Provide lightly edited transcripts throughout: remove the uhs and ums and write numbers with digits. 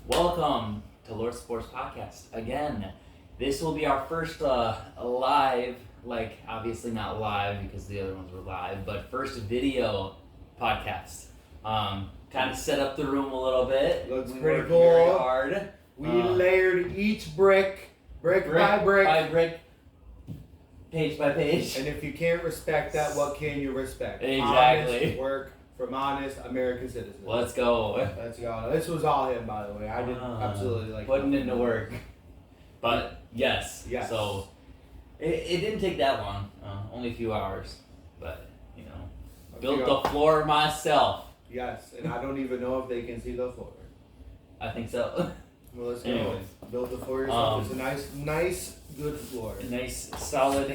Welcome to Lord Sports Podcast. Again, this will be our first live, obviously not live because the other ones were live, but first video podcast. Kind of set up the room a little bit. Looks we pretty worked cool. Very hard. We layered each brick by brick, page by page. And if you can't respect that, what can you respect? Exactly. Honest work from honest American citizens. Let's go. Let's go. This was all him, by the way. I did absolutely putting into work. But yes. Yes. So it didn't take that long. Only a few hours. But built the floor myself. Yes, and I don't even know if they can see the floor. I think so. Well, let's go. Anyways. Build the floor yourself. It's a nice, good floor. A nice, solid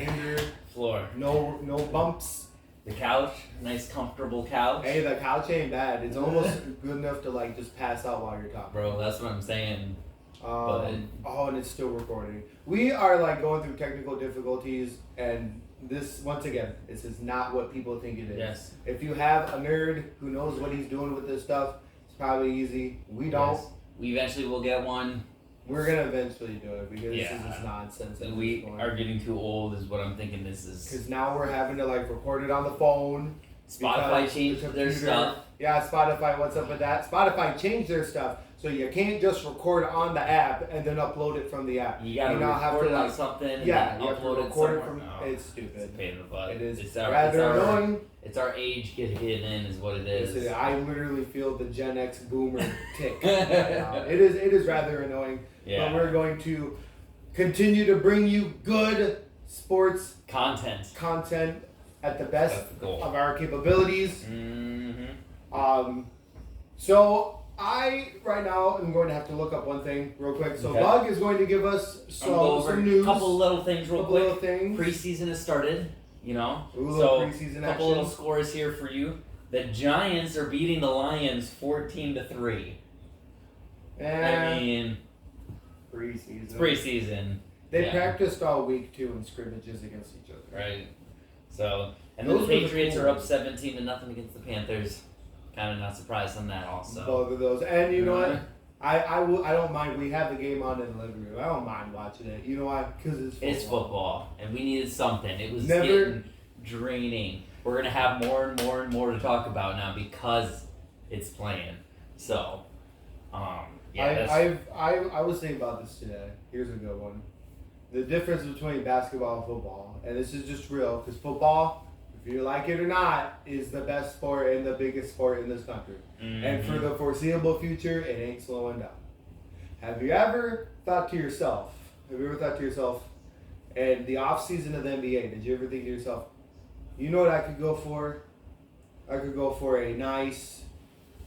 floor. No bumps. The couch, nice, comfortable couch. Hey, the couch ain't bad. It's almost good enough to just pass out while you're talking. Bro, that's what I'm saying. And it's still recording. We are going through technical difficulties, and this, once again, this is not what people think it is. Yes. If you have a nerd who knows what he's doing with this stuff, it's probably easy. We don't. Yes. We eventually will get one. We're gonna eventually do it because this Yeah. is just nonsense. And we are getting too old, is what I'm thinking. This is because now we're having to record it on the phone. Spotify changed their stuff. Yeah, Spotify. What's up with that? Spotify changed their stuff, so you can't just record on the app and then upload it from the app. You gotta now have record to it on something. And yeah, then you have to upload record it it from. somewhere. It's stupid. It's a pain in the butt. It is It's rather annoying. It's our age getting in, is what it is. I literally feel the Gen X boomer tick right now. It is rather annoying. Yeah. But we're going to continue to bring you good sports content at the best That's the goal. of our capabilities. Mm-hmm. So I right now am going to have to look up one thing real quick. So Okay. Bug is going to give us some news. A couple little things real quick. Little things. Preseason has started, Ooh, so preseason a couple action. little scores here for you. The Giants are beating the Lions 14-3. I mean, preseason. it's preseason. They Yeah. practiced all week too in scrimmages against each other. Right. So, and Those the were the Patriots cool are up ones. 17-0 against the Panthers. Kind of not surprised on that also. Both of those, and you know what? Mhm. I don't mind. We have the game on in the living room. I don't mind watching it. You know why? Because it's football. It's football, and we needed something. It was Never- getting draining. We're gonna have more and more and more to talk about now because it's playing. So, I was thinking about this today. Here's a good one. The difference between basketball and football, and this is just real, because football, if you like it or not, is the best sport and the biggest sport in this country. And for the foreseeable future, it ain't slowing down. Have you ever thought to yourself, in the off season of the NBA, did you ever think to yourself, you know what I could go for? I could go for a nice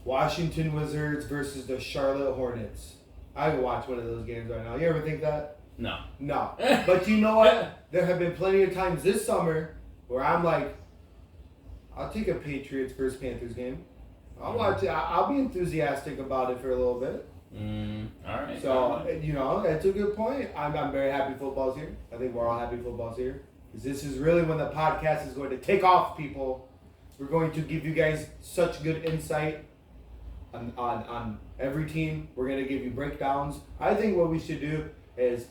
Washington Wizards versus the Charlotte Hornets. I could watch one of those games right now. You ever think that? No. No. But you know what? There have been plenty of times this summer where I'm like, I'll take a Patriots versus Panthers game. I'll watch it. I'll be enthusiastic about it for a little bit. All right. So, that's a good point. I'm very happy football's here. I think we're all happy football's here. Because this is really when the podcast is going to take off, people. We're going to give you guys such good insight on every team. We're going to give you breakdowns. I think what we should do is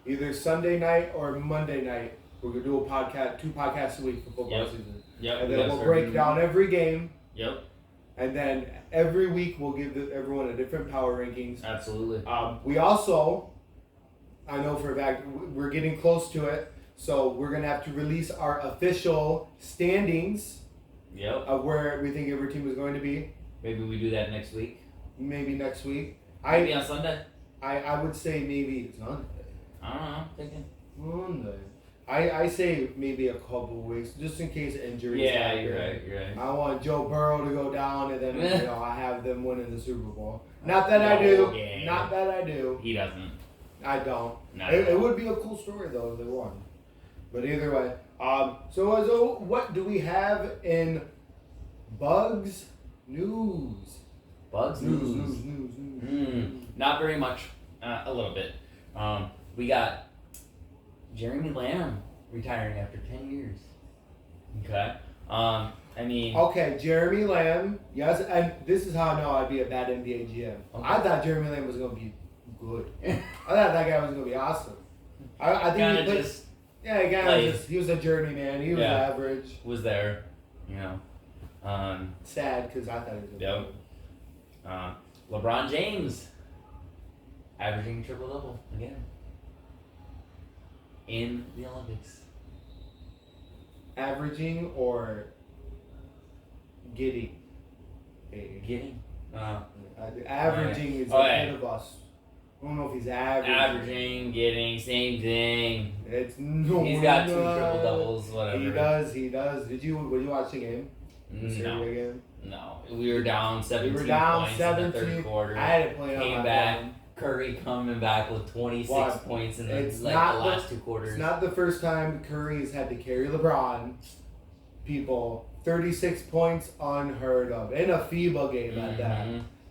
either Sunday night or Monday night, we're going to do two podcasts a week for football season. Yep. And then we'll break down every game. Yep. And then every week we'll give everyone a different power rankings. Absolutely. We also, I know for a fact, we're getting close to it. So we're going to have to release our official standings Yep. of where we think every team is going to be. Maybe we do that next week. Maybe next week. Maybe on Sunday. I would say maybe it's Sunday. I don't know. I'm thinking. Monday. I say maybe a couple weeks, just in case injuries Yeah, happen. you're right. I want Joe Burrow to go down, and then I have them winning the Super Bowl. Not that I do. Yeah. Not that I do. He doesn't. I don't. Not It would be a cool story though if they won. But either way, so what do we have in Bugs news? Bugs news. Not very much. A little bit. We got Jeremy Lamb retiring after 10 years. Okay. I mean, Okay, Jeremy Lamb. Yes, and this is how I know I'd be a bad NBA GM. Okay. I thought Jeremy Lamb was gonna be good. I thought that guy was gonna be awesome. I think kind he of played. just Yeah, again, played. he was a journeyman. He was Yeah. average. was there, you know. Sad because I thought he was gonna Yep. LeBron James averaging triple double again in the Olympics. averaging or getting. Getting Averaging is Oh, ahead yeah. of us. I don't know if he's averaging. averaging, getting, same thing. It's no. He's got 2 no. triple doubles, whatever. He does. He does. Were you watching the game? The No, Serbia game? no. We were down 17 We were down points in the 17. third quarter. I had it playing on Came my back. phone. Curry coming back with 26 What? points in It's the not last 2 quarters. It's not the first time Curry's had to carry LeBron. People, 36 points unheard of in a FIBA game at that.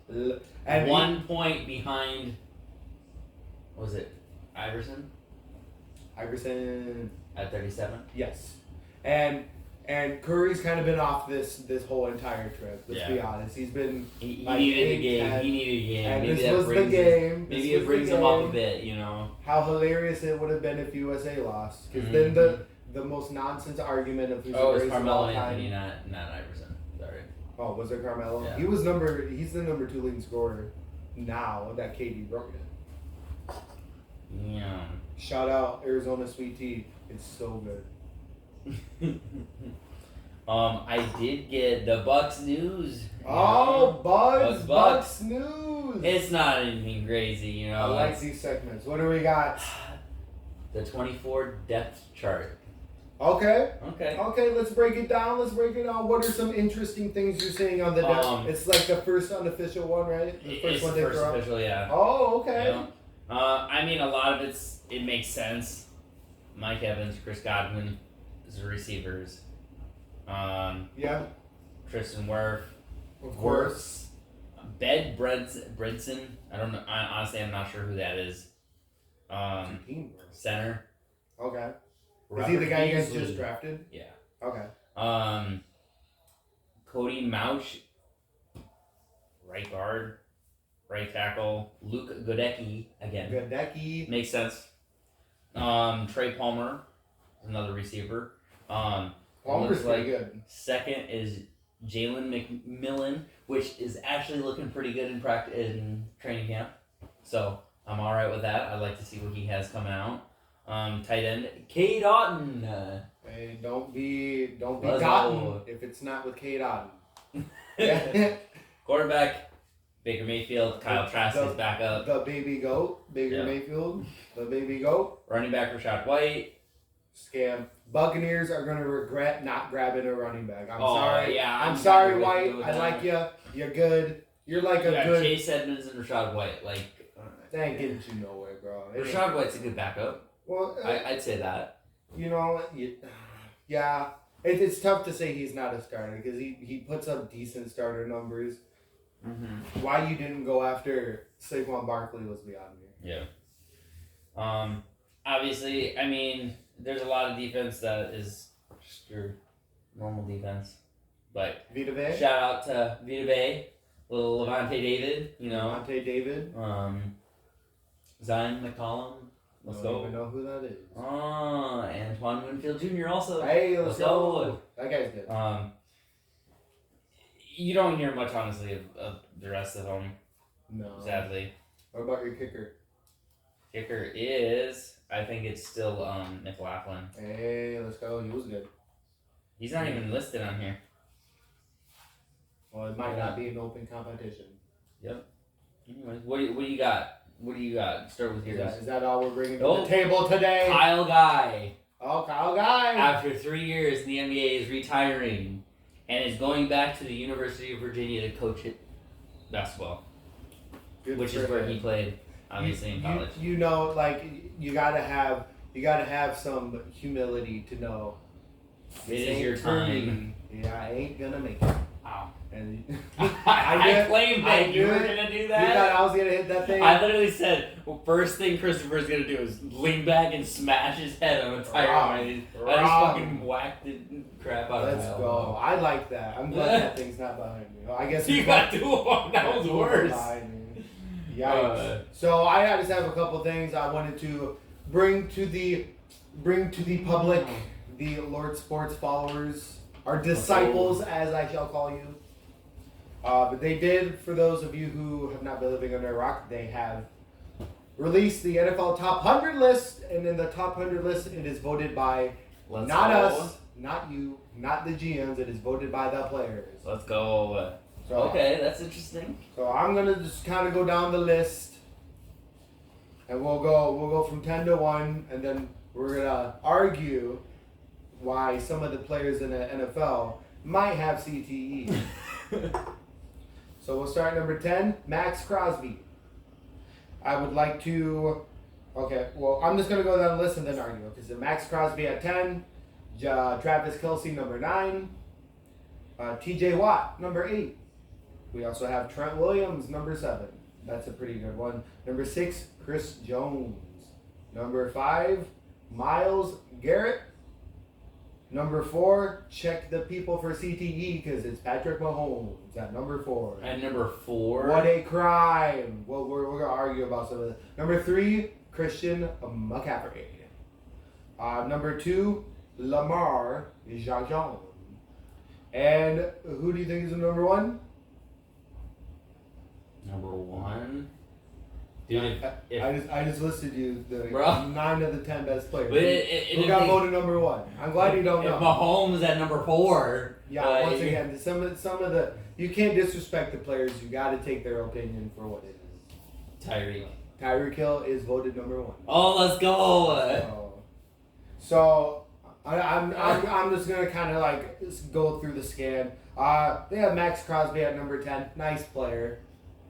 Mhm. And 1 point behind. What was it Iverson Iverson, at 37? yes, and Curry's kind of been off this whole entire trip. Let's be honest. He's been. He Like needed a 8, game. 10, He needed a game. and Maybe this that was the brings game. Maybe This it was brings the him up a game. bit. You know. How hilarious it would have been if USA lost. Because Mhm. then the most nonsense argument of who's Oh, the it was greatest of Carmelo all time. Anthony, not Iverson. Sorry. Oh, was it Carmelo? Yeah. He's the number 2 leading scorer now that KD broke it. Yeah. Shout out Arizona Sweet Tea. It's so good. I did get the Bucks news. you Oh, know? Bucks Bucks. news. It's not anything crazy, you I know. like it's these segments. What do we got? the 24 depth chart. Okay. Okay. Okay, let's break it down. What are some interesting things you're seeing on the depth? It's like the first unofficial one, right? The first It's one the they first throw out? official, yeah. Oh, okay. You know? I mean, a lot of it makes sense. Mike Evans, Chris Godwin as the receivers. Yeah, Tristan Wirth. of course. Bed Bredson. I don't know. Honestly, I'm not sure who that is. Team. Center. Okay. Is Robert he the guy you guys Beasley. just drafted? Yeah. Okay. Cody Mauch. Right guard. Right tackle. Luke Godecki again. Gadecki. Makes sense. Trey Palmer, another receiver. Palmer's looks pretty like good. second is Jalen McMillan, which is actually looking pretty good in practice in training camp. So I'm all right with that. I'd like to see what he has coming out. Tight end Cade Otton. Hey, don't be Let's Gotten go. if it's not with Kate Otten. Quarterback Baker Mayfield. Kyle Trask is back up. The baby goat, Baker Yeah. Mayfield, the baby goat. Running back Rashad White. Scam. Buccaneers are gonna regret not grabbing a running back. I'm Oh, sorry. yeah, I'm I'm sorry, with White. you with I that. like you. You're good. You're like a Yeah, good. Chase Edmonds and Rashad White. Like That ain't getting you nowhere, bro. It ain't- Rashad White's a good backup. Well, I'd say that. you know, yeah. It's tough to say he's not a starter because he puts up decent starter numbers. Mm-hmm. Why you didn't go after Saquon Barkley was beyond me. Yeah. Obviously, I mean, there's a lot of defense that is just your normal defense. But Vita Vea, shout out to Vita Bay, little Levante David, you know. Monte David. Zion McCollum. Let's Don't go. even know who that is. Oh, Antoine Winfield Jr. also. Hey, let's Let's go. go. That guy's good. You don't hear much, honestly, of the rest of them, No. sadly. What about your kicker? Kicker is, I think it's still McLaughlin. Hey, let's go. He was good. He's not even listed on here. Well, it might not be an open competition. Anyways, what do you got? What do you got? Start with yours. Is that all we're bringing to Nope. the table today? Kyle Guy, Oh, Kyle Guy. after 3 years in the NBA, is retiring and is going back to the University of Virginia to coach it basketball, Good which for is where him. he played, obviously, in college. You know, like you gotta have some humility to know. It this is ain't your for time. me. Yeah, I ain't gonna make it. Wow. And I claimed I that you were knew it. gonna do You that. thought I was gonna hit that thing? I literally said, well, first thing Christopher's gonna do is lean back and smash his head on a tire. Wrong. I just Wrong. fucking whacked the crap out of Let's him. go. I like that. I'm glad that thing's not behind me. I guess You it's got 2 of them. That was two worse. behind me. Yikes. Uh, So I just have a couple things I wanted to bring to the public, the Lord Sports followers, our disciples, as I shall call you. But they did, for those of you who have not been living under a rock, they have released the NFL Top 100 list, and in the Top 100 list, it is voted by Let's not go. us, not you, not the GMs. It is voted by the players. Let's go. So, Okay, that's interesting. So I'm gonna just kind of go down the list, and we'll go from 10 to 1, and then we're gonna argue why some of the players in the NFL might have CTE. So we'll start at number 10, Max Crosby. I would like to. Okay, well I'm just gonna go down the list and then argue. Because Max Crosby at 10, Travis Kelce number 9, T.J. Watt number 8. We also have Trent Williams, number 7. That's a pretty good one. Number 6, Chris Jones. Number 5, Myles Garrett. Number 4, check the people for CTE because it's Patrick Mahomes at number 4. At number 4. What a crime. Well, we're going to argue about some of this. Number 3, Christian McCaffrey. Number 2, Lamar Jackson. And who do you think is the number 1? Number 1. Dude, I just listed you the Bro. 9 of the 10 best players. But Who got voted number 1? I'm glad you don't if know. Mahomes at number 4. Yeah, once again, some of the you can't disrespect the players. You got to take their opinion for what it is. Tyreek. Tyreek Hill is voted number 1. Oh, let's go. So I'm just gonna kind of like just go through the scan. They have Max Crosby at number 10. Nice player,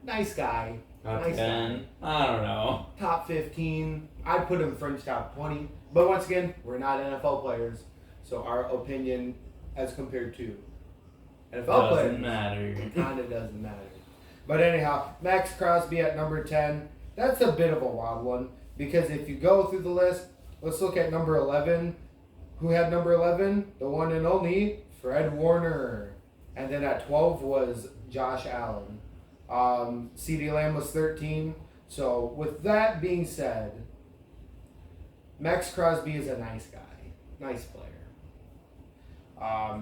nice guy. Top Nice 10. I don't know. Top 15. I'd put him fringe top 20. But once again, we're not NFL players, so our opinion as compared to NFL players Doesn't matter. kind of doesn't matter. But anyhow, Max Crosby at number 10. That's a bit of a wild one because if you go through the list, let's look at number 11. Who had number 11? The one and only Fred Warner. And then at 12 was Josh Allen. CeeDee Lamb was 13. So with that being said, Max Crosby is a nice guy. Nice player.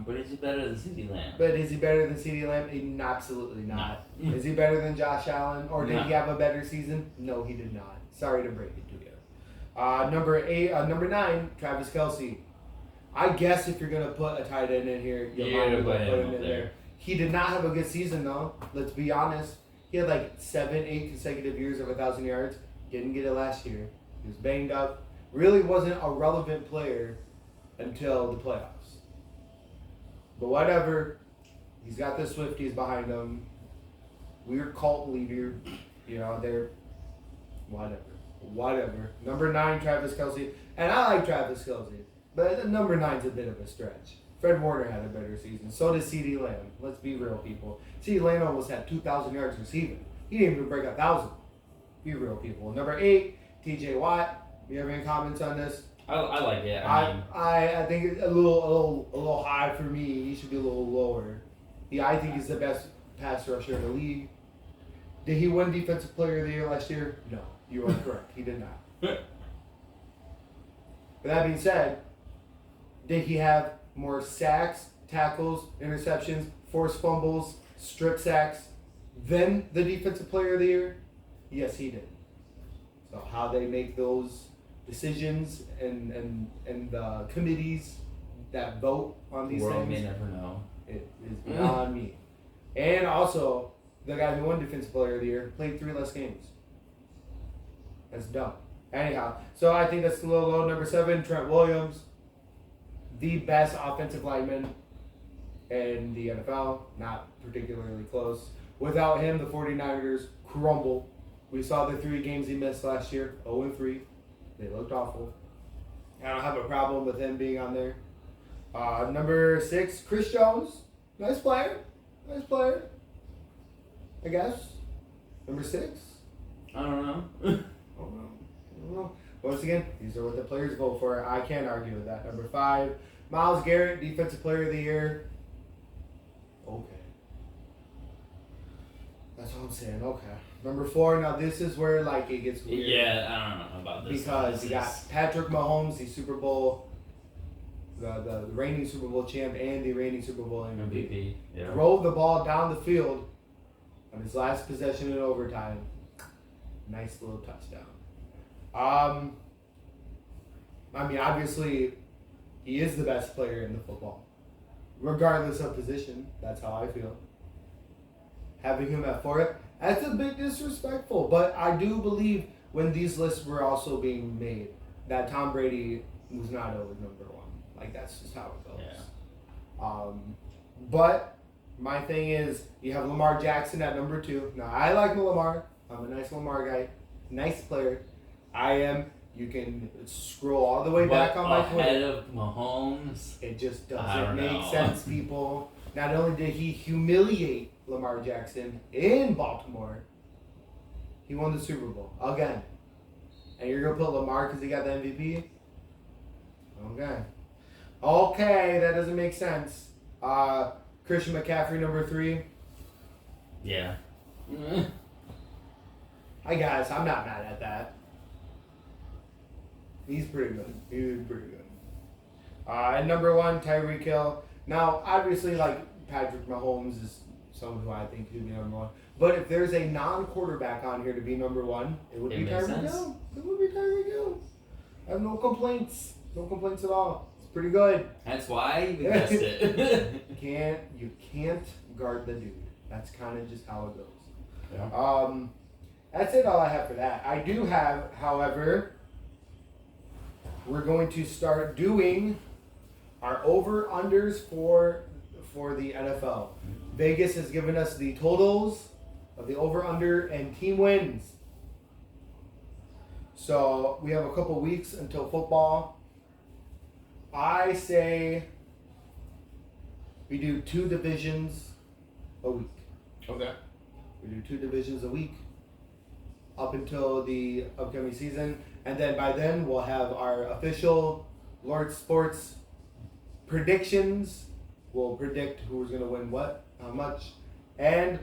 But is he better than CeeDee Lamb? But is he better than CeeDee Lamb? Absolutely not. Is he better than Josh Allen? Or did he have a better season? No, he did not. Sorry to break it to you. Number 9, Travis Kelce. I guess if you're gonna put a tight end in here, you might as well put him in there. He did not have a good season though. Let's be honest. He had like 7-8 consecutive years of 1,000 yards. Didn't get it last year. He was banged up. Really wasn't a relevant player until the playoffs. But whatever. He's got the Swifties behind him. Weird cult leader. You know, they're whatever. Number 9, Travis Kelce. And I like Travis Kelce. But number 9's a bit of a stretch. Fred Warner had a better season. So did CeeDee Lamb. Let's be real, people. CeeDee Lamb almost had 2,000 yards receiving. He didn't even break 1,000. Be real, people. Number 8, T.J. Watt. You have any comments on this? I like it. I think it's a little high for me. He should be a little lower. Yeah, I think he's the best pass rusher in the league. Did he win Defensive Player of the Year last year? No, you are correct. He did not. With that being said, did he have more sacks, tackles, interceptions, forced fumbles, strip sacks than the Defensive Player of the Year? Yes, he did. So how they make those decisions and the committees that vote on these world things, may never know. it is beyond me. And also, the guy who won Defensive Player of the Year played 3 less games. That's dumb. Anyhow, so I think that's a little low. Number 7, Trent Williams, the best offensive lineman in the NFL. Not particularly close. Without him, the 49ers crumble. We saw the 3 games he missed last year, 0-3. They looked awful. I don't have a problem with him being on there. Number 6, Chris Jones. Nice player. Nice player. I guess. Number 6. I don't know. I don't know. Once again, these are what the players vote for. I can't argue with that. Number 5, Myles Garrett, Defensive Player of the Year. Okay. That's all I'm saying. Okay. Number 4. Now this is where like it gets weird. Yeah, I don't know about this. Because you got Patrick Mahomes, the Super Bowl, the reigning Super Bowl champ, and the reigning Super Bowl MVP. Yeah. Drove the ball down the field on his last possession in overtime. Nice little touchdown. I mean, obviously, he is the best player in the football, regardless of position. That's how I feel. Having him at 4, that's a bit disrespectful. But I do believe when these lists were also being made, that Tom Brady was not always number 1. Like, that's just how it goes. Yeah. But my thing is, you have Lamar Jackson at number 2. Now, I like Lamar. I'm a nice Lamar guy. Nice player. I am. You can scroll all the way back on my Twitter. Ahead of Mahomes? It just I doesn't don't make know. sense, people. Not only did he humiliate Lamar Jackson in Baltimore, he won the Super Bowl again. And you're going to put Lamar because he got the MVP? Okay. Okay, that doesn't make sense. Christian McCaffrey, number 3. Yeah. I guess. I'm not mad at that. He's pretty good. He's pretty good. And number 1, Tyreek Hill. Now, obviously, like, Patrick Mahomes is someone who I think could be number 1. But if there's a non-quarterback on here to be number 1, it would be Tyreek Hill. It would be Tyreek Hill. I have no complaints. No complaints at all. It's pretty good. That's why you guessed it. You can't guard the dude. That's kind of just how it goes. Yeah. That's it. All I have for that. I do have, however, we're going to start doing our over/unders for the NFL. Vegas has given us the totals of the over/under and team wins. So we have a couple weeks until football. I say we do 2 divisions a week. Okay. We do 2 divisions a week up until the upcoming season. And then by then we'll have our official Lord Sports predictions. We'll predict who's going to win what, how much. And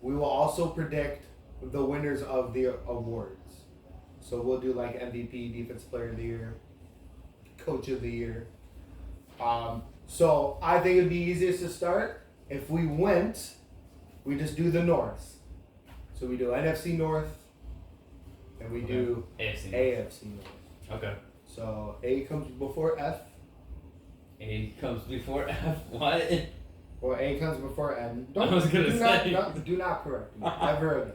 we will also predict the winners of the awards. So we'll do like MVP, Defensive Player of the Year, Coach of the Year. So I think it'd be easiest to start if we just do the North. So we do NFC North, and we do AFC North. Okay. So A comes before F. A comes before F. What? Or A comes before N. I was gonna say. Do not correct me ever again.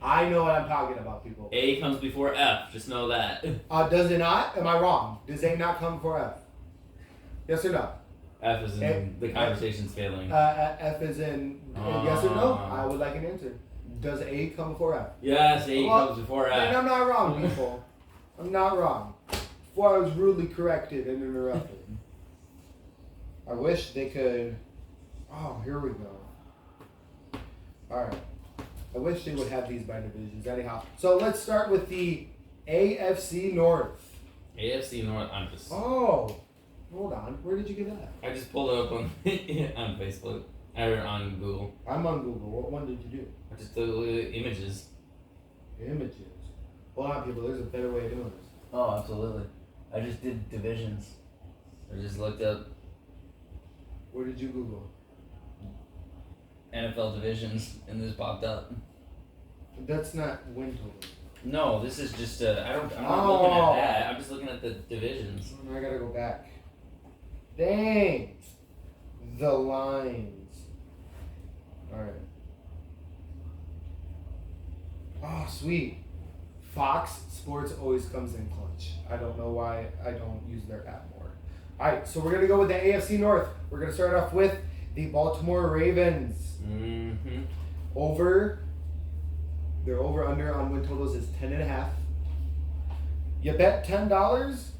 I know what I'm talking about, people. A comes before F. Just know that. Does it not? Am I wrong? Does A not come before F? Yes or no? F is in the conversation's failing. F is in yes or no? I would like an answer. Does A come before F? Yes, A comes before F. And I'm not wrong, people. I'm not wrong. Before I was rudely corrected and interrupted. I wish they could. Oh, here we go. Alright. I wish they would have these by divisions. Anyhow. So let's start with the AFC North. AFC North. I'm just. Oh. Hold on. Where did you get that? I just pulled it up on on Facebook or on Google. I'm on Google. What one did you do? I just the images. Images. Hold on, people. There's a better way of doing this. Oh, absolutely. I just did divisions. I just looked up Where did you Google? NFL divisions and this popped up. That's not win total. No, this is just I'm not looking at that. I'm just looking at the divisions. I gotta go back. Dang. The lines. Alright. Oh, sweet. Fox Sports always comes in clutch. I don't know why I don't use their app more. Alright, so we're gonna go with the AFC North. We're gonna start off with the Baltimore Ravens. Mm-hmm. Their over-under on win totals is 10.5. You bet $10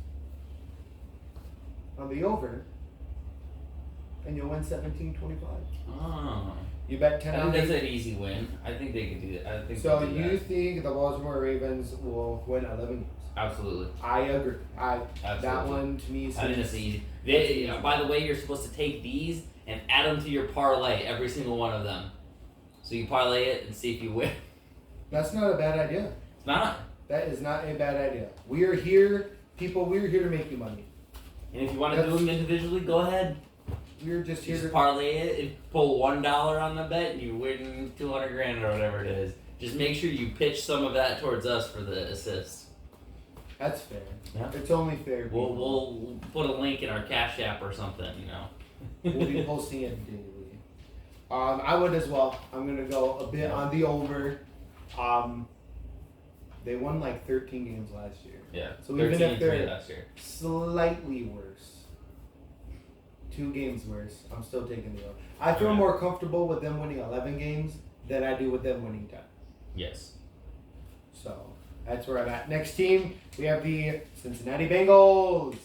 on the over, and you'll win 17-25. Oh. You bet 10 I on think that's the. an easy win. I think they could do that. I think So they do you that. think the Baltimore Ravens will win 11 games? Absolutely. I agree. Absolutely. That one to me I think seems. that's easy. By the way, you're supposed to take these and add them to your parlay, every single one of them. So you parlay it and see if you win. That's not a bad idea. It's not. That is not a bad idea. We are here, people. We are here to make you money. And if you want to do them individually, go ahead. We're just here Just to. parlay it and pull $1 on the bet and you win 200 grand or whatever it is. Just make sure you pitch some of that towards us for the assist. That's fair. Yeah. It's only fair. We'll put a link in our Cash App or something, you know. We'll be posting it daily. I would as well. I'm gonna go a bit on the over. They won like 13 games last year. Yeah. So even if 13-3 they're last year. slightly worse, 2 games worse, I'm still taking the over. I feel Alright. more comfortable with them winning 11 games than I do with them winning 10. Yes. So that's where I'm at. Next team, we have the Cincinnati Bengals.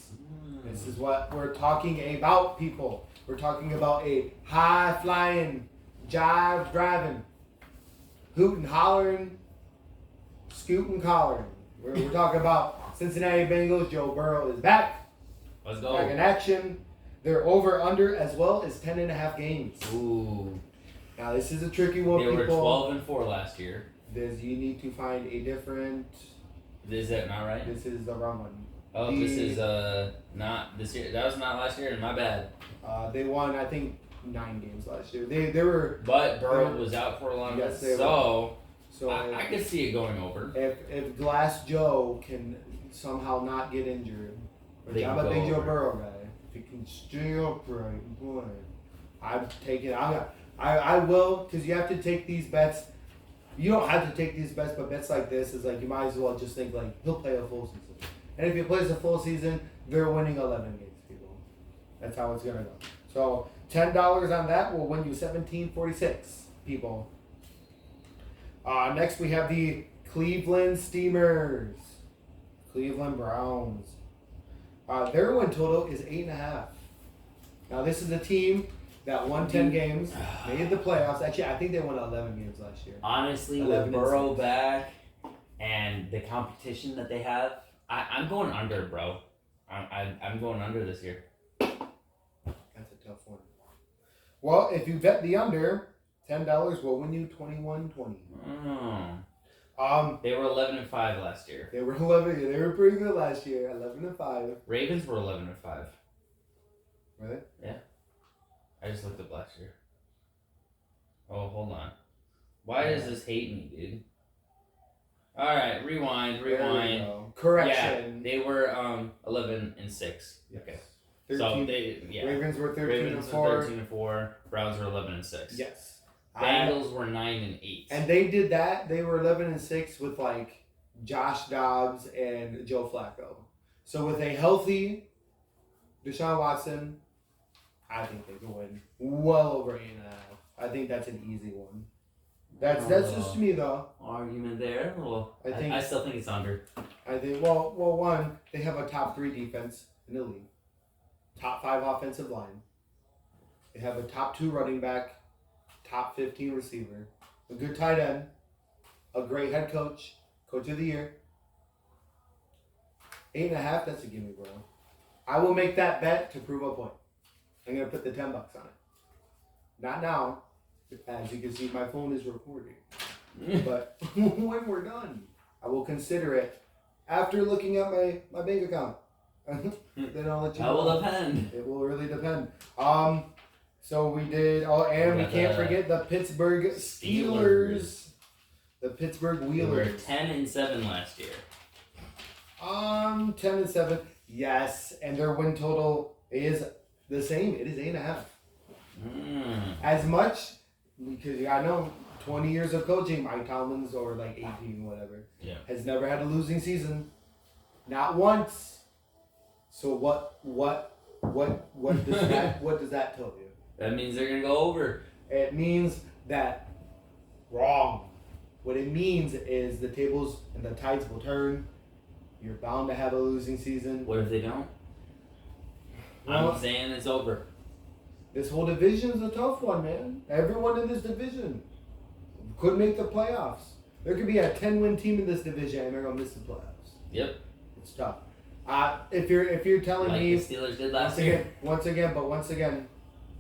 This is what we're talking about, people. We're talking about a high-flying, jive-driving, hootin' hollering, scootin' collaring. We're talking about Cincinnati Bengals. Joe Burrow is back. Let's Back in go. action. They're over-under as well as 10.5 games. Ooh. Now, this is a tricky one, They were people. 12-4 last year. You need to find a different... Is that not right? This is the wrong one. Oh, this is not this year. That was not last year. My bad. They won, I think, 9 games last year. They were... But Burrow was out for a long time. Yes, they So So I could see it going over. if Glass Joe can somehow not get injured, which They I'm can a go big Joe over. Burrow guy, if he can stay upright and play, I'm taking. I will, because you have to take these bets. You don't have to take these bets, but bets like this is like you might as well just think like he'll play a full season, and if he plays a full season, they're winning 11 games, people. That's how it's gonna go. So $10 on that will win you 17.46, people. Next we have the Cleveland Steamers, Cleveland Browns. Their win total is 8.5. Now this is a team that won 10 games, made the playoffs. Actually, I think they won 11 games last year. Honestly, 11 with and Burrow 6. back and the competition that they have, I'm going under, bro. I'm going under this year. That's a tough one. Well, if you bet the under, $10 will win you 21-20. They were 11-5 last year. They were 11. They were pretty good last year. 11-5. Ravens were 11-5. Were they? I just looked up last year. Oh, hold on. Why does this hate me, dude? All right, rewind. There we go. Correction. Yeah, they were 11-6. Okay. 13, So they Ravens were 13 Ravens and were 4. 13-4. Browns were 11-6. Yes. Bengals were 9-8. And they did that. They were 11-6 with like Josh Dobbs and Joe Flacco. So with a healthy Deshaun Watson, I think they can win well over 8.5. I think that's an easy one. That's just me though. Argument there. Well, I I still think it's under. I think well one, they have a top 3 defense in the league, top 5 offensive line. They have a top 2 running back, top 15 receiver, a good tight end, a great head coach, coach of the year. 8.5, that's a gimme, bro. I will make that bet to prove a point. I'm gonna put the $10 on it. Not now. As you can see, my phone is recording. But when we're done, I will consider it after looking at my bank account. Then I'll let you That know. will depend. It will really depend. So we did. Oh, and we Got can't the forget the Pittsburgh Steelers. The Pittsburgh We were Wheelers. 10-7 last year. 10-7. Yes, and their win total is the same. It is 8.5. As much because I know 20 years of coaching, Mike Tomlin's or like 18, whatever. Yeah. Has never had a losing season, not once. So what does that tell you? That means they're gonna go over. It means that wrong. What it means is the tables and the tides will turn. You're bound to have a losing season. What if they don't? Well, I'm saying it's over. This whole division's a tough one, man. Everyone in this division could make the playoffs. There could be a 10-win team in this division, and they're gonna miss the playoffs. Yep. It's tough. If you're telling Like me the Steelers did last year. once again,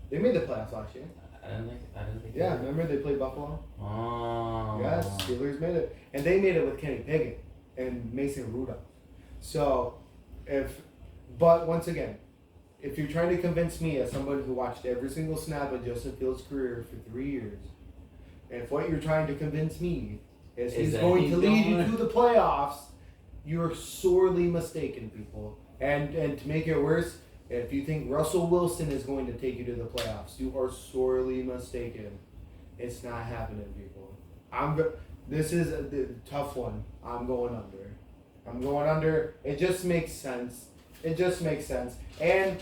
they made the playoffs last year. I didn't think. Yeah, remember they played Buffalo? Oh. Yes, Steelers made it, and they made it with Kenny Pickett and Mason Rudolph. So, but once again, if you're trying to convince me as someone who watched every single snap of Justin Fields' career for 3 years, if what you're trying to convince me is he's going to lead you to the playoffs, you're sorely mistaken, people. And to make it worse, if you think Russell Wilson is going to take you to the playoffs, you are sorely mistaken. It's not happening, people. This is a tough one. I'm going under. It just makes sense. And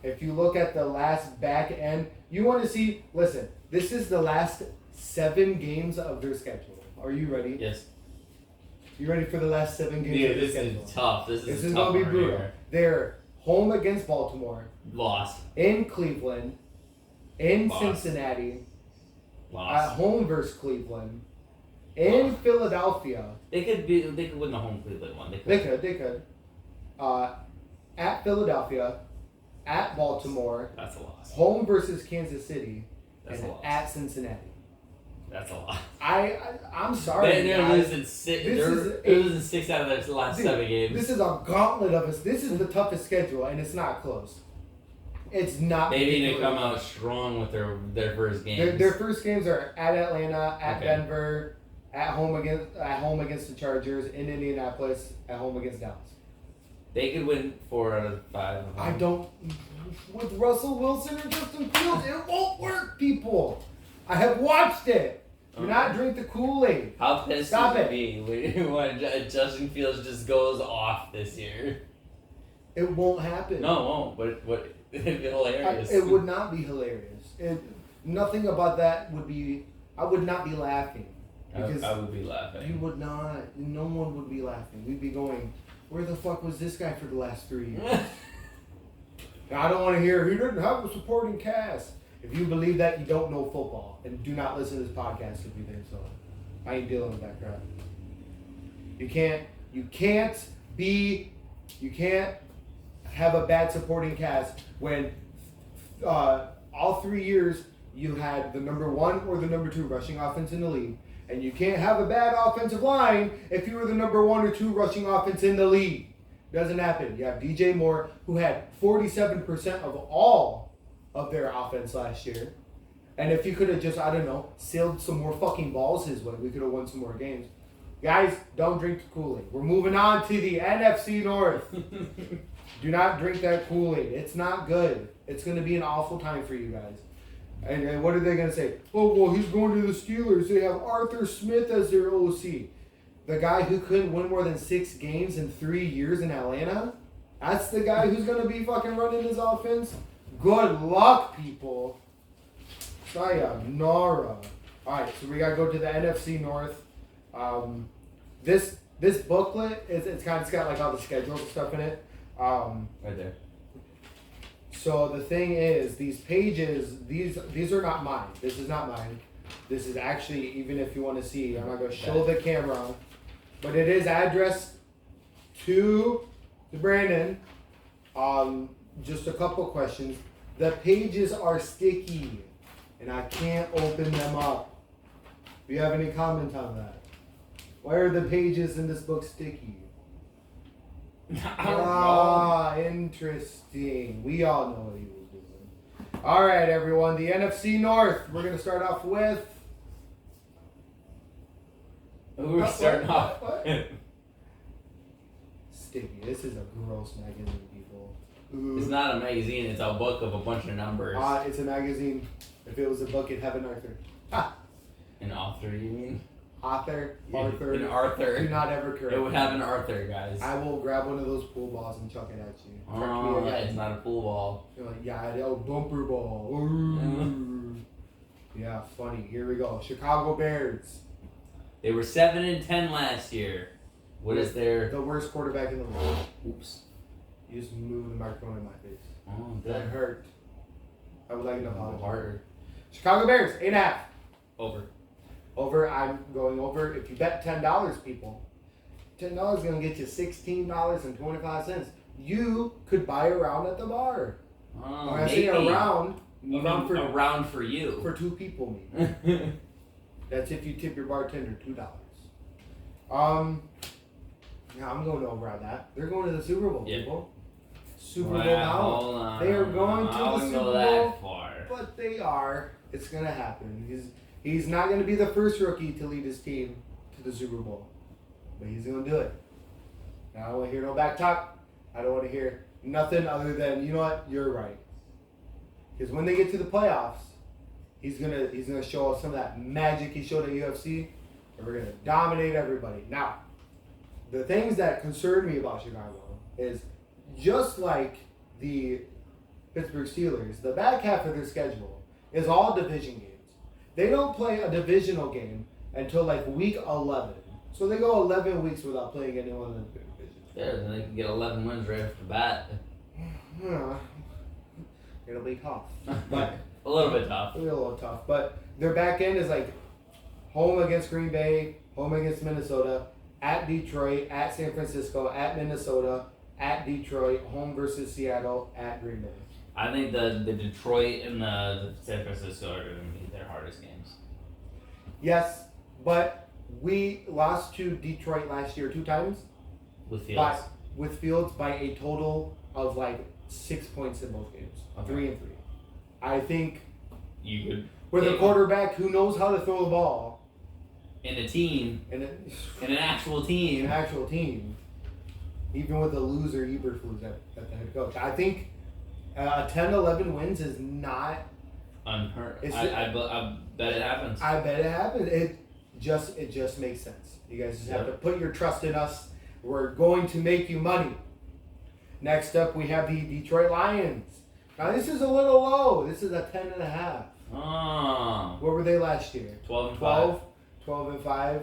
if you look at the last back end, you want to see, listen, this is the last 7 games of their schedule. Are you ready? Yes. You ready for the last 7 games of their schedule? This is tough. This is going to be right brutal. here. They're home against Baltimore. Lost. In Cleveland. In Lost. Cincinnati. At Lost. home versus Cleveland. In Philadelphia. They could win the home Cleveland one. They could. At Philadelphia. At Baltimore. That's a loss. Home versus Kansas City. That's and a loss. at Cincinnati. That's a lot. I'm sorry. They're guys. losing 6. This They're is losing 6 out of their last Dude, 7 games. This is a gauntlet of us. This is the toughest schedule, and it's not close. It's not. They need to particularly come out close. strong with their first games. Their first games are at Atlanta, at Okay. Denver, at home against the Chargers, in Indianapolis, at home against Dallas. They could win 4 out of 5. I don't. With Russell Wilson and Justin Fields, it won't work, people. I have watched it. Do not drink the Kool-Aid. How pissed Stop would you be when Justin Fields just goes off this year? It won't happen. No, it won't. But it'd be hilarious. It would not be hilarious. Nothing about that would be. I would not be laughing. Because I would be laughing. you would not. No one would be laughing. We'd be going, where the fuck was this guy for the last 3 years? I don't want to hear, he didn't have a supporting cast. If you believe that, you don't know football. And do not listen to this podcast if you think so. I ain't dealing with that crap. You can't have a bad supporting cast when all 3 years you had the number 1 or the number 2 rushing offense in the league. And you can't have a bad offensive line if you were the number 1 or 2 rushing offense in the league. Doesn't happen. You have DJ Moore, who had 47% of all of their offense last year. And if you could have just, I don't know, sailed some more fucking balls his way, we could have won some more games. Guys, don't drink the Kool-Aid. We're moving on to the NFC North. Do not drink that Kool-Aid. It's not good. It's going to be an awful time for you guys. And what are they going to say? Oh, well, he's going to the Steelers. They have Arthur Smith as their OC. The guy who couldn't win more than 6 games in 3 years in Atlanta? That's the guy who's going to be fucking running his offense? Good luck, people. Sayonara. Alright, so we got to go to the NFC North. This booklet, it's got like all the schedule stuff in it. Right there. So the thing is, these pages, these are not mine. This is not mine. This is actually, even if you want to see, I'm not going to show the camera, but it is addressed to Brandon. Just a couple questions. The pages are sticky, and I can't open them up. Do you have any comment on that? Why are the pages in this book sticky? I don't know. Interesting. We all know what he was doing. All right, everyone. The NFC North. We're going to start off with... We're starting off. What? Sticky. This is a gross magazine, people. Ooh. It's not a magazine. It's a book of a bunch of numbers. It's a magazine. If it was a book, it'd have an Arthur. Ha! An author, you mean? Arthur. An Arthur. Do not ever correct It would have me. an Arthur, guys. I will grab one of those pool balls and chuck it at you. Oh, it's not a pool ball. You're like, yeah, the old bumper ball. Ooh. Yeah, funny. Here we go. Chicago Bears. They were 7-10 last year. What is their... The worst quarterback in the league. Oops. You just moved the microphone in my face. Oh, That good. hurt. I would like an apology. Harder. Chicago Bears, 8.5. Over. Over, I'm going over. If you bet $10, people, $10 is going to get you $16.25. You could buy a round at the bar. Oh, When I say maybe. a round A round for you. for two people, maybe. That's if you tip your bartender $2. Yeah, I'm going over on that. They're going to the Super Bowl, Yeah. people. Super Bowl Well, now. hold on. They are going to I the wouldn't Super go Bowl. that far. But they are. It's gonna happen. He's not gonna be the first rookie to lead his team to the Super Bowl, but he's gonna do it. Now I don't want to hear no back talk. I don't want to hear nothing other than, you know what, you're right. Because when they get to the playoffs, he's gonna show us some of that magic he showed at UFC, and we're gonna dominate everybody. Now, the things that concern me about Chicago is just like the Pittsburgh Steelers, the back half of their schedule is all division games. They don't play a divisional game until like week 11. So they go 11 weeks without playing anyone in the division. Yeah, then they can get 11 wins right off the bat. It'll be tough. But A little bit tough. it'll be a little tough. But their back end is like home against Green Bay, home against Minnesota, at Detroit, at San Francisco, at Minnesota, at Detroit, home versus Seattle, at Green Bay. I think the Detroit and the San Francisco are going to be their hardest games. Yes, but we lost to Detroit last year 2 times. With Fields. With Fields by a total of like 6 points in both games. Okay. 3-3. I think You could. with a quarterback who knows how to throw the ball In a team, and in an actual team. an actual team, even with a loser Eberflus at the head coach, I think 10-11 wins is not Unheard. It's- I bet it happens. I bet it happens. It just makes sense. You guys just have to put your trust in us. We're going to make you money. Next up, we have the Detroit Lions. Now this is a little low. This is a 10.5. Oh. What were they last year? 12 and 12, 12 and 5.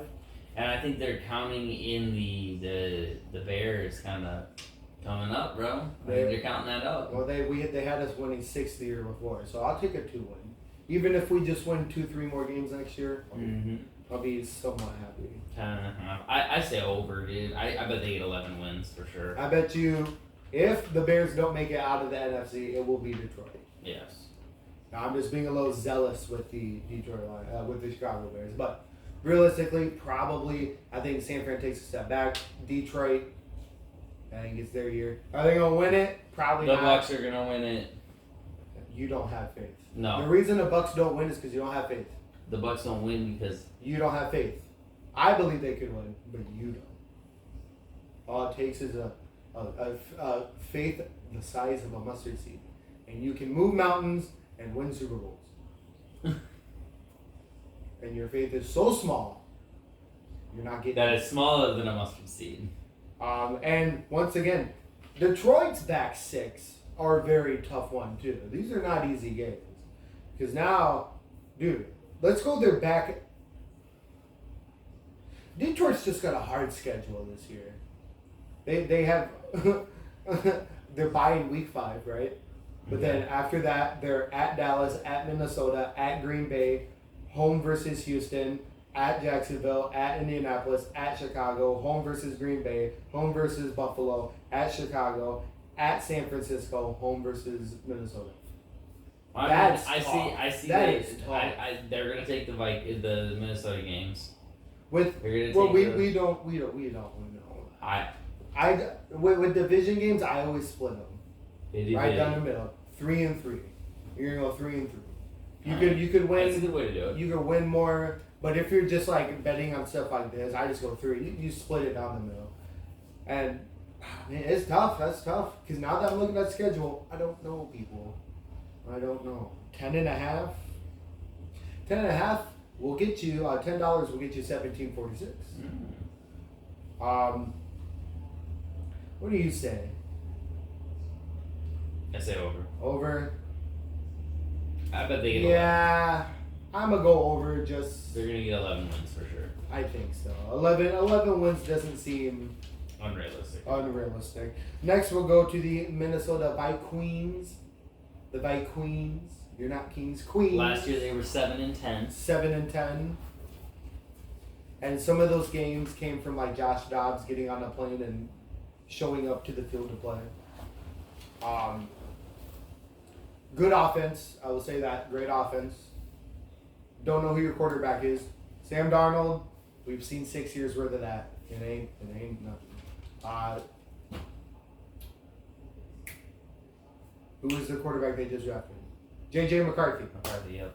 And I think they're counting in the Bears kind of coming up, bro. I think they're counting that up. Well, they had us winning 6 the year before, so I'll take a 2 win. Even if we just win 2-3 more games next year, Mm-hmm. I'll be somewhat happy. 10.5. I say over, dude. I bet they get 11 wins for sure. I bet you, if the Bears don't make it out of the NFC, it will be Detroit. Yes. Now, I'm just being a little zealous with the with the Chicago Bears, but realistically, probably I think San Fran takes a step back. Detroit, I think it's their year. Are they gonna win it? Probably The not. Bucks are gonna win it. You don't have faith. No, The reason the Bucks don't win is because you don't have faith. the Bucks don't win because You don't have faith. I believe they could win, but you don't. All it takes is a faith the size of a mustard seed, and you can move mountains and win Super Bowls. And your faith is so small, you're not getting. that is smaller than a mustard seed. And once again, Detroit's back 6 are a very tough one too. These are not easy games, because now, dude, let's go their back. Detroit's just got a hard schedule this year. They have they're buying week 5, right? But then after that, they're at Dallas, at Minnesota, at Green Bay, home versus Houston, at Jacksonville, at Indianapolis, at Chicago, home versus Green Bay, home versus Buffalo, at Chicago, at San Francisco, home versus Minnesota. That's I tough. see. That They, is tough. they're gonna take the Minnesota games. With They're gonna well, take we don't know. the, With division games, I always split them they do right big. down the middle, 3-3. You're gonna go 3-3. You Alright. could That's a win. good way to do it. You could win more, but if you're just like betting on stuff like this, I just go 3. You split it down the middle, and man, it's tough. That's tough because now that I'm looking at the schedule, I don't know people. I don't know. 10.5. 10.5 will get you $10. Will get you 17.46. What do you say? I say over. Over? I bet they get Yeah, I'm gonna go over. Just 11. They're gonna get 11 wins for sure. I think so. 11 wins doesn't seem Unrealistic. unrealistic. Next, we'll go to the Minnesota Vikings. The Vikings. You're not kings, queens. Last year they were 7-10. 7-10. And some of those games came from like Josh Dobbs getting on a plane and showing up to the field to play. Good offense, I will say that. Great offense. Don't know who your quarterback is. Sam Darnold, we've seen 6 years worth of that. It ain't nothing. Who was the quarterback they just drafted? J.J. McCarthy. McCarthy, yep.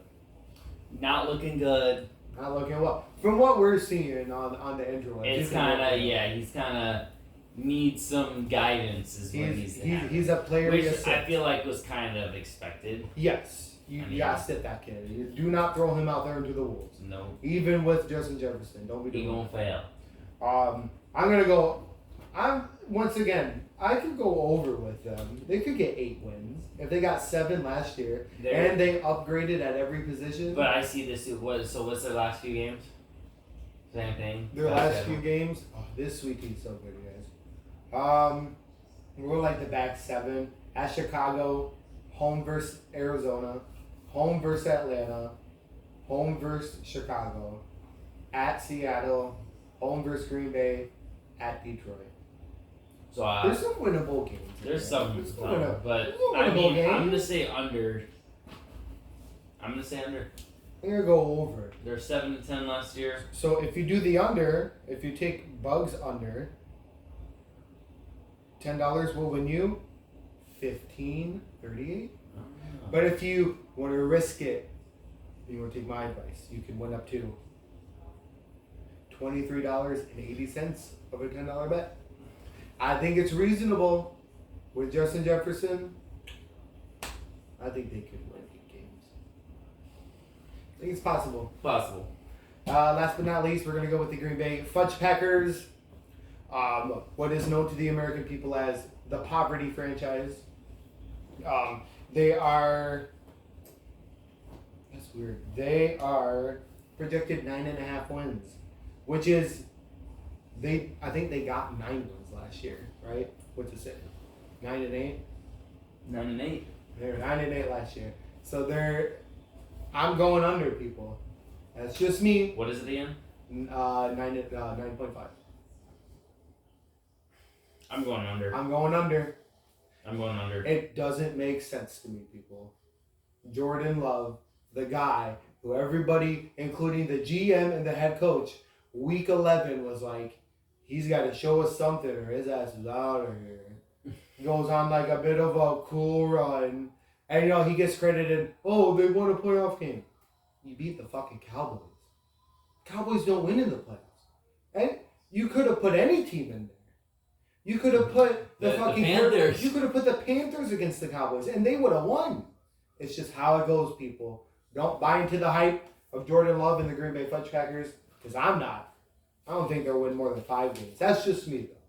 Not looking good. Not looking well. From what we're seeing on the injury list. It's kind of, he's kind of needs some guidance is what he's a player. Which I feel like was kind of expected. Yes. You gotta sit that kid. You do not throw him out there into the wolves. No. Even with Justin Jefferson. Don't be doing He won't fail. I'm going to go... Once again, I could go over with them. They could get 8 wins. If they got 7 last year, and they upgraded at every position. But I see this. What's their last few games? Same thing. Their last few games. Oh, this sweet team's so good, you guys. We're like the back 7 at Chicago, home versus Arizona, home versus Atlanta, home versus Chicago, at Seattle, home versus Green Bay, at Detroit. So there's some winnable games. There's some, but I mean, I'm gonna say under. I'm gonna gonna go over. They're 7-10 last year. So if you do the under, if you take Bugs under, $10 will win you $15.38. Oh. But if you want to risk it, you want to take my advice, you can win up to $23.80 of a $10 bet. I think it's reasonable with Justin Jefferson. I think they could win 8 games. I think it's possible. Possible. Last but not least, we're going to go with the Green Bay Fudge Packers. What is known to the American people as the poverty franchise. They are... That's weird. They are projected 9.5 wins. Which is... I think they got 9 wins last year, right? What's it say? 9-8? 9-8. They were 9-8 last year. So I'm going under, people. That's just me. What is it again? 9.5. I'm going under. I'm going under. I'm going under. It doesn't make sense to me, people. Jordan Love, the guy who everybody, including the GM and the head coach, week 11 was like, he's got to show us something or his ass is out of here. He goes on like a bit of a cool run. And, he gets credited, oh, they won a playoff game. You beat the fucking Cowboys. Cowboys don't win in the playoffs. And you could have put any team in there. You could have put the Panthers. You could have put the Panthers against the Cowboys, and they would have won. It's just how it goes, people. Don't buy into the hype of Jordan Love and the Green Bay Fudge Packers, because I'm not. I don't think they'll win more than 5 games. That's just me, though.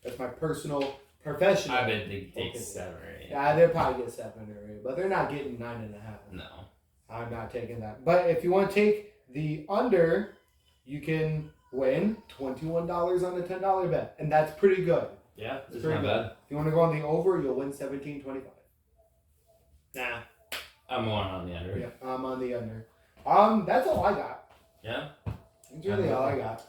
That's my personal, professional. I bet they take 7 or 8. Yeah, they'll probably get 7 or 8, but they're not getting 9.5. No. I'm not taking that. But if you want to take the under, you can win $21 on a $10 bet, and that's pretty good. Yeah, It's it's pretty not good. bad. If you want to go on the over, you'll win $17.25. Nah. I'm going on the under. Yeah, I'm on the under. That's all I got. Yeah? That's really all I got.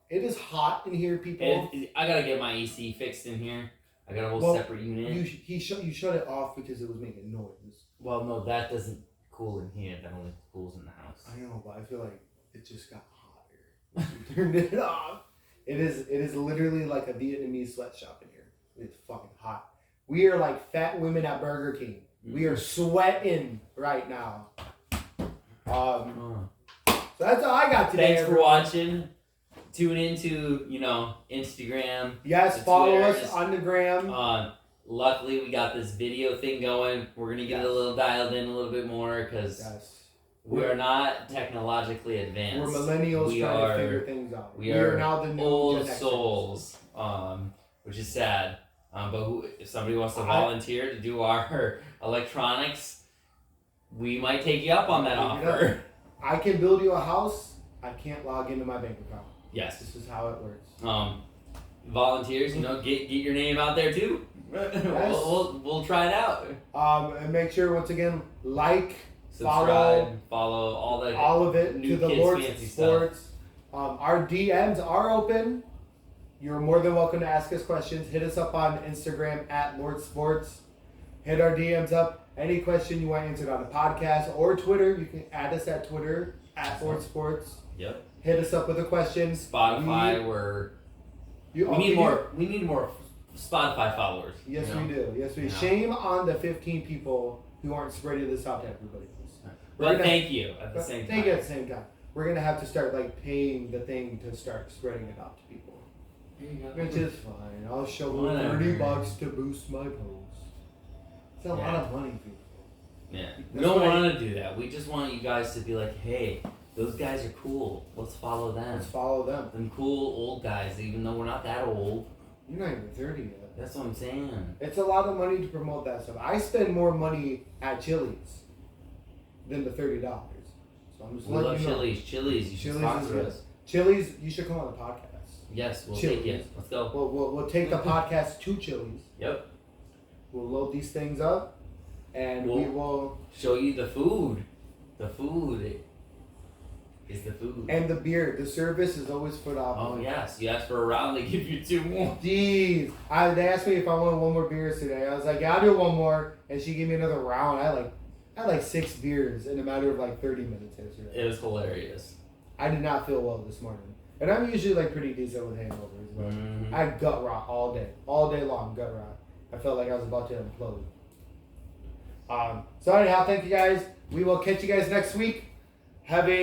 It is hot in here, people. I gotta get my AC fixed in here. I got a whole separate unit. You shut it off because it was making noise. Well, no, that doesn't cool in here. That only cools in the house. I know, but I feel like it just got hotter once you turned it off. It is literally like a Vietnamese sweatshop in here. It's fucking hot. We are like fat women at Burger King. We are sweating right now. So that's all I got today. Thanks for watching. Tune into, Instagram. Yes, follow us on the gram. Luckily, we got this video thing going. We're going to get a little dialed in a little bit more because we are not technologically advanced. We're millennials trying to figure things out. We are now the new old Gen Xers. souls, which is sad. But if somebody wants to volunteer to do our electronics, we might take you up on that offer. I can build you a house. I can't log into my bank account. Yes. This is how it works. volunteers, get your name out there too. We'll try it out. And make sure once again like, Subscribe, follow all of it new to the kids Lord fancy Sports. Our DMs are open. You're more than welcome to ask us questions. Hit us up on Instagram at Lord Sports. Hit our DMs up. Any question you want answered on the podcast or Twitter, you can add us at Twitter at Lord Sports. Yep. Hit us up with the questions. Spotify, we need more Spotify followers. Yes, we do. Yes, we do. Yeah. Shame on the 15 people who aren't spreading this out to everybody else. But thank you at the same time. Thank you at the same time. We're gonna have to start paying the thing to start spreading it out to people. Which is fine. I'll show them $30 to boost my post. It's a lot of money, people. Yeah. We don't want to do that. We just want you guys to be like, hey, those guys are cool. Let's follow them. Let's follow them. Them cool old guys, even though we're not that old. You're not even 30 yet. That's what I'm saying. It's a lot of money to promote that stuff. I spend more money at Chili's than the $30. So I'm just We letting love you know. Chili's. Chili's, you should Chili's sponsor is good. us. Chili's, you should come on the podcast. Yes, we'll Chili's. take it. Let's go. We'll take the podcast to Chili's. Yep. We'll load these things up, and we will. Show you the food. The food is the food. And the beer. The service is always phenomenal. Oh yes, you asked for a round, they give you 2 more. Jeez. They asked me if I wanted one more beer today. I was like, yeah, I'll do one more. And she gave me another round. I had like 6 beers in a matter of 30 minutes yesterday. It was hilarious. I did not feel well this morning. And I'm usually pretty decent with hangovers, but I had gut rot all day long, gut rot. I felt like I was about to implode. So anyhow, thank you guys. We will catch you guys next week. Have a